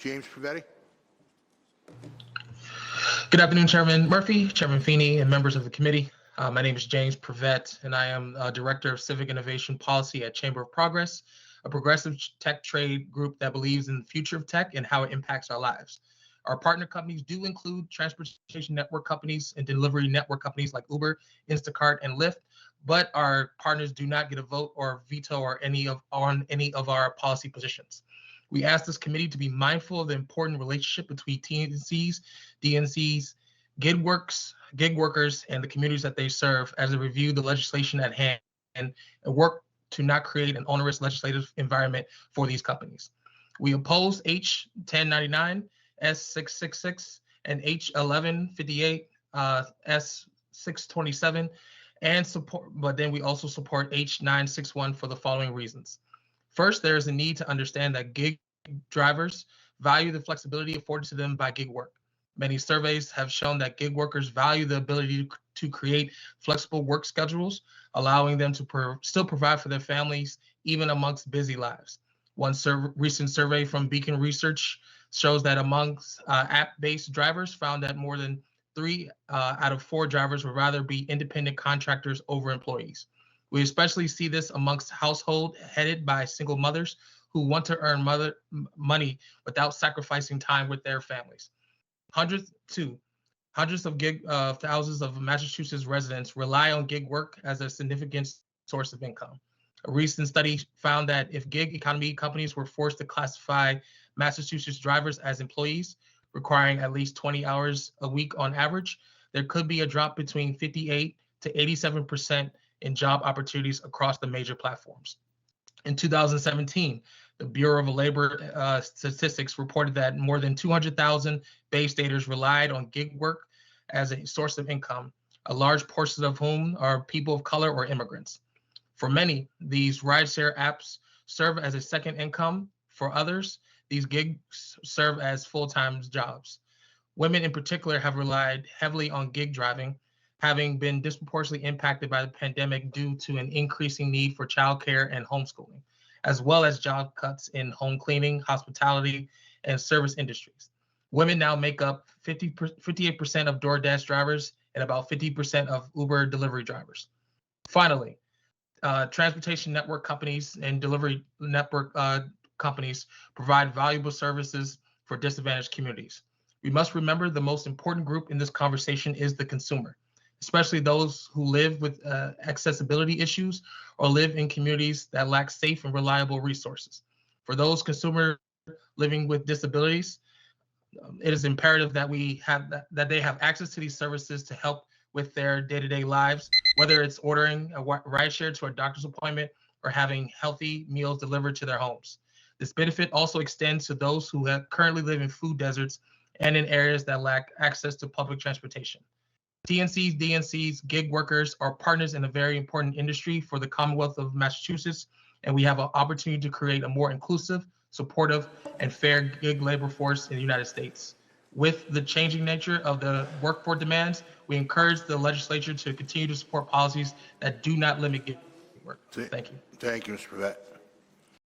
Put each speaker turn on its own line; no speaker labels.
James Privette.
Good afternoon, Chairman Murphy, Chairman Feeney, and members of the committee. My name is James Privette, and I am Director of Civic Innovation Policy at Chamber of Progress, a progressive tech trade group that believes in the future of tech and how it impacts our lives. Our partner companies do include transportation network companies and delivery network companies like Uber, Instacart, and Lyft, but our partners do not get a vote or veto on any of our policy positions. We ask this committee to be mindful of the important relationship between TNCs, DNCs, gig workers, and the communities that they serve as they review the legislation at hand and work to not create an onerous legislative environment for these companies. We oppose H 1099, S 666, and H 1158, S 627, but then we also support H 961 for the following reasons. First, there is a need to understand that gig drivers value the flexibility afforded to them by gig work. Many surveys have shown that gig workers value the ability to create flexible work schedules, allowing them to still provide for their families, even amongst busy lives. One recent survey from Beacon Research shows that amongst app-based drivers found that more than 3 out of 4 drivers would rather be independent contractors over employees. We especially see this amongst households headed by single mothers who want to earn money without sacrificing time with their families. Hundreds of thousands of Massachusetts residents rely on gig work as a significant source of income. A recent study found that if gig economy companies were forced to classify Massachusetts drivers as employees, requiring at least 20 hours a week on average, there could be a drop between 58 to 87% in job opportunities across the major platforms. In 2017, the Bureau of Labor Statistics reported that more than 200,000 Bay Staters relied on gig work as a source of income, a large portion of whom are people of color or immigrants. For many, these rideshare apps serve as a second income. For others, these gigs serve as full-time jobs. Women in particular have relied heavily on gig driving, having been disproportionately impacted by the pandemic due to an increasing need for childcare and homeschooling, as well as job cuts in home cleaning, hospitality, and service industries. Women now make up 58% of DoorDash drivers and about 50% of Uber delivery drivers. Finally, transportation network companies and delivery network companies provide valuable services for disadvantaged communities. We must remember the most important group in this conversation is the consumer, especially those who live with accessibility issues or live in communities that lack safe and reliable resources. For those consumers living with disabilities, it is imperative that that they have access to these services to help with their day-to-day lives, whether it's ordering a rideshare to a doctor's appointment or having healthy meals delivered to their homes. This benefit also extends to those who currently live in food deserts and in areas that lack access to public transportation. TNCs, DNCs, gig workers are partners in a very important industry for the Commonwealth of Massachusetts, and we have an opportunity to create a more inclusive, supportive, and fair gig labor force in the United States. With the changing nature of the workforce demands, we encourage the legislature to continue to support policies that do not limit gig work. Thank you.
Thank you, Mr. Privette.